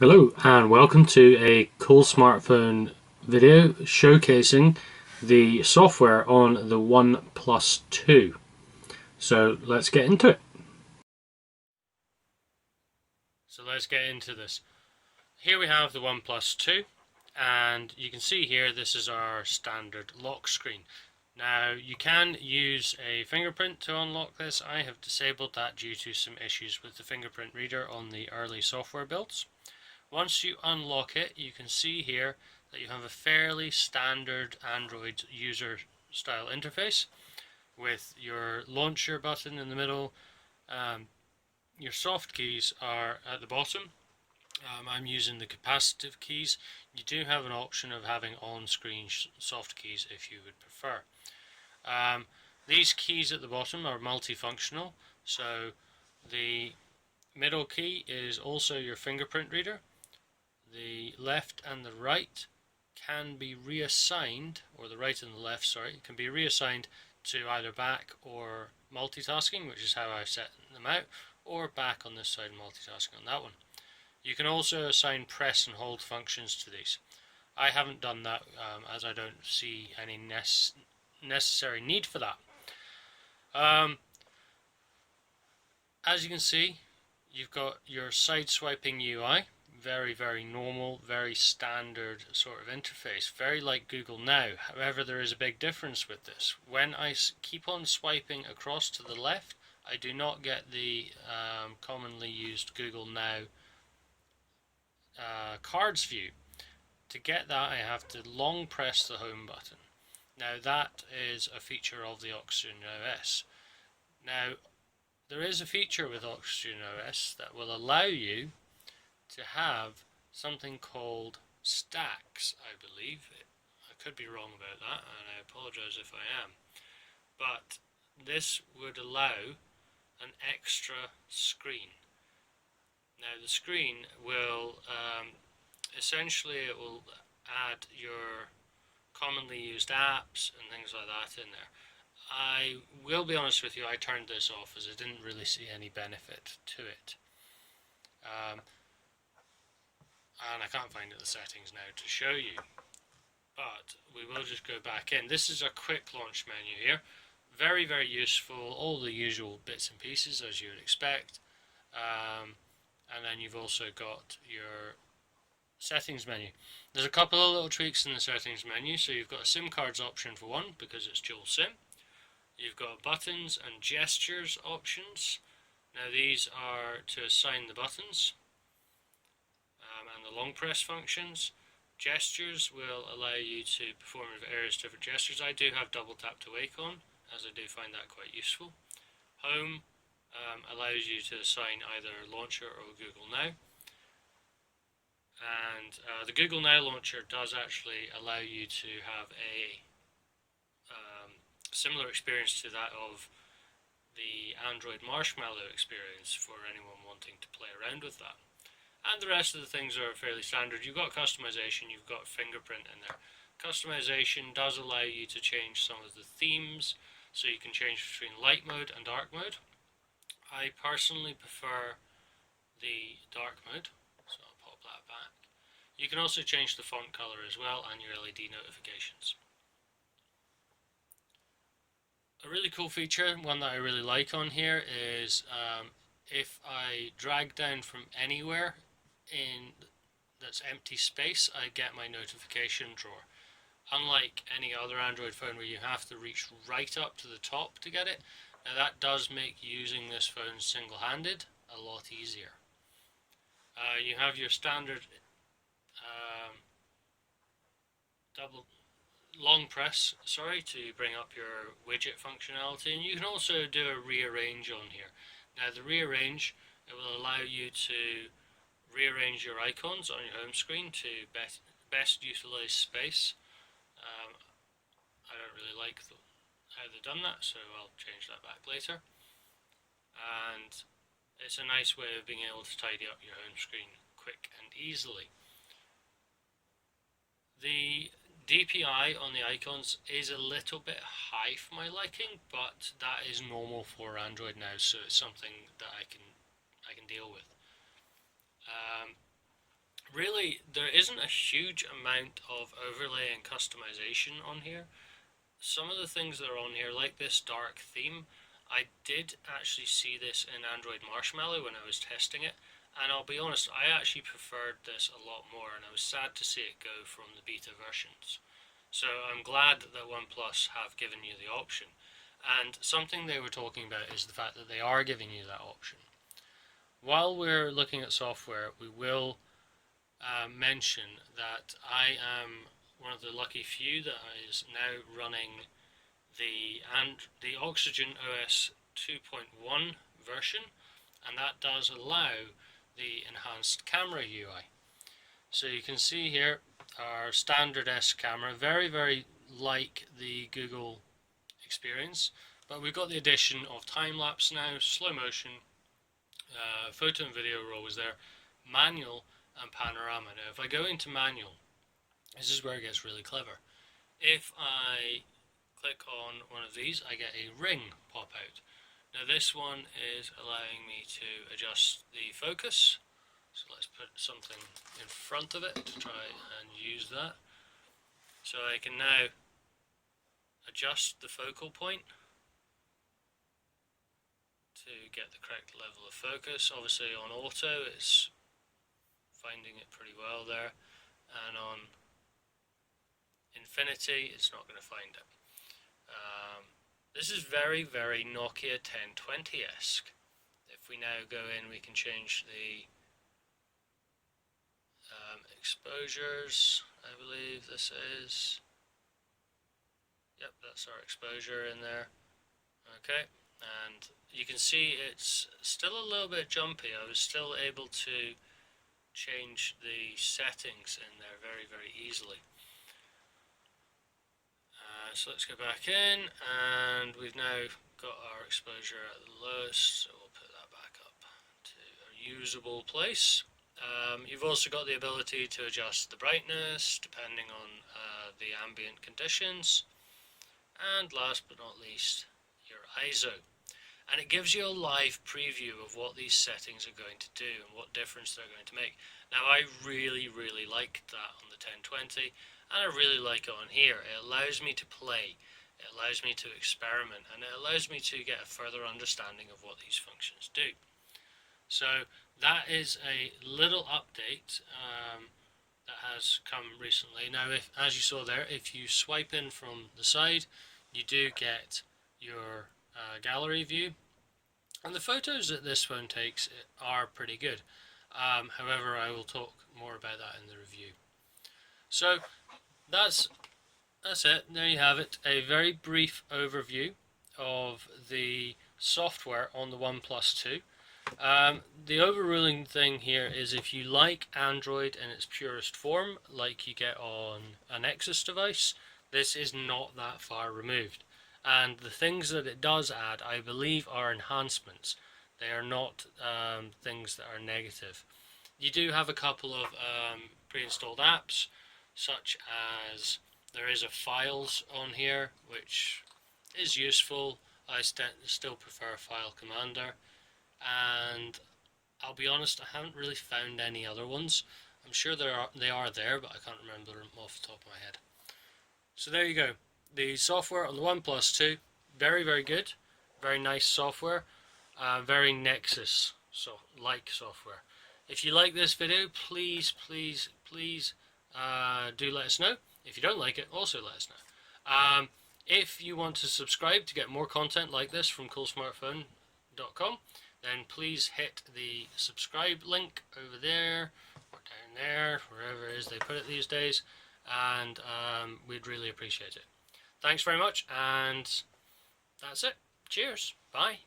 Hello and welcome to a Coolsmartphone video showcasing the software on the OnePlus 2. So let's get into it. So let's get into this. Here we have the OnePlus 2 and you can see here this is our standard lock screen. Now you can use a fingerprint to unlock this. I have disabled that due to some issues with the fingerprint reader on the early software builds. Once you unlock it, you can see here that you have a fairly standard Android user style interface with your launcher button in the middle. Your soft keys are at the bottom. I'm using the capacitive keys. You do have an option of having on-screen soft keys if you would prefer. These keys at the bottom are multifunctional, so the middle key is also your fingerprint reader. The left and the right can be reassigned, or the right and the left, sorry, can be reassigned to either back or multitasking, which is how I set them out, or back on this side and multitasking on that one. You can also assign press and hold functions to these. I haven't done that as I don't see any necessary need for that. As you can see, you've got your side swiping UI. Very normal, very standard sort of interface, very like Google Now. However, there is a big difference with this. When I keep on swiping across to the left, I do not get the commonly used Google Now cards view. To get that, I have to long press the home button. Now that is a feature of the Oxygen OS. Now there is a feature with Oxygen OS that will allow you to have something called stacks, I believe. I could be wrong about that, and I apologize if I am. But this would allow an extra screen. Now the screen will, essentially it will add your commonly used apps and things like that in there. I will be honest with you, I turned this off as I didn't really see any benefit to it. And I can't find the settings now to show you, but we will just go back in. This is a quick launch menu here, very useful, all the usual bits and pieces as you would expect, and then you've also got your settings menu. There's a couple of little tweaks in the settings menu. So you've got a SIM cards option for one, because it's dual SIM. You've got buttons and gestures options. Now these are to assign the buttons and the long press functions. Gestures will allow you to perform various different gestures. I do have double tap to wake on, as I do find that quite useful. Home allows you to assign either launcher or Google Now. And the Google Now launcher does actually allow you to have a similar experience to that of the Android Marshmallow experience for anyone wanting to play around with that. And the rest of the things are fairly standard. You've got customization, you've got fingerprint in there. Customization does allow you to change some of the themes, so you can change between light mode and dark mode. I personally prefer the dark mode, so I'll pop that back. You can also change the font color as well and your LED notifications. A really cool feature, one that I really like on here, is if I drag down from anywhere in that's empty space, I get my notification drawer. Unlike any other Android phone where you have to reach right up to the top to get it, now that does make using this phone single-handed a lot easier. You have your standard long press, to bring up your widget functionality, and you can also do a rearrange on here. Now the rearrange, it will allow you to rearrange your icons on your home screen to best utilize space. I don't really like how they've done that, so I'll change that back later. And it's a nice way of being able to tidy up your home screen quick and easily. The DPI on the icons is a little bit high for my liking, but that is normal for Android now, so it's something that I can deal with. really, there isn't a huge amount of overlay and customization on here. Some of the things that are on here, like this dark theme, I did actually see this in Android Marshmallow when I was testing it, and I'll be honest, I actually preferred this a lot more, and I was sad to see it go from the beta versions. So I'm glad that OnePlus have given you the option. And something they were talking about is the fact that they are giving you that option. While we're looking at software, we will mention that I am one of the lucky few that is now running the Oxygen OS 2.1 version, and that does allow the enhanced camera UI. So you can see here our standard S camera, very like the Google experience, but we've got the addition of time-lapse now, slow motion, photo and video are always there, manual and panorama. Now if I go into manual, this is where it gets really clever. If I click on one of these, I get a ring pop out. Now this one is allowing me to adjust the focus, so let's put something in front of it to try and use that. So I can now adjust the focal point to get the correct level of focus. Obviously on auto it's finding it pretty well there, and on infinity it's not going to find it. This is very Nokia 1020-esque. If we now go in, we can change the exposures, I believe this is. Yep, that's our exposure in there. Okay, and you can see it's still a little bit jumpy. I was still able to change the settings in there very easily. So let's go back in, and we've now got our exposure at the lowest, so we'll put that back up to a usable place. You've also got the ability to adjust the brightness depending on the ambient conditions, and last but not least, your ISO. And it gives you a live preview of what these settings are going to do and what difference they're going to make. Now I really liked that on the 1020, and I really like it on here. It allows me to play, it allows me to experiment, and it allows me to get a further understanding of what these functions do. So that is a little update that has come recently. Now, as you saw there, if you swipe in from the side, you do get your gallery view, and the photos that this phone takes are pretty good. However, I will talk more about that in the review. So that's it. There you have it. A very brief overview of the software on the OnePlus 2. The overruling thing here is if you like Android in its purest form, like you get on a Nexus device, this is not that far removed. And the things that it does add, I believe, are enhancements. They are not things that are negative. You do have a couple of pre-installed apps, such as there is a files on here, which is useful. I still prefer File Commander, and I'll be honest, I haven't really found any other ones. I'm sure they are there, but I can't remember them off the top of my head. So there you go. The software on the OnePlus 2, very good, very nice software, very Nexus like software. If you like this video, please do let us know. If you don't like it, also let us know. If you want to subscribe to get more content like this from Coolsmartphone.com, then please hit the subscribe link over there or down there, wherever it is they put it these days, and we'd really appreciate it. Thanks very much, and that's it. Cheers. Bye.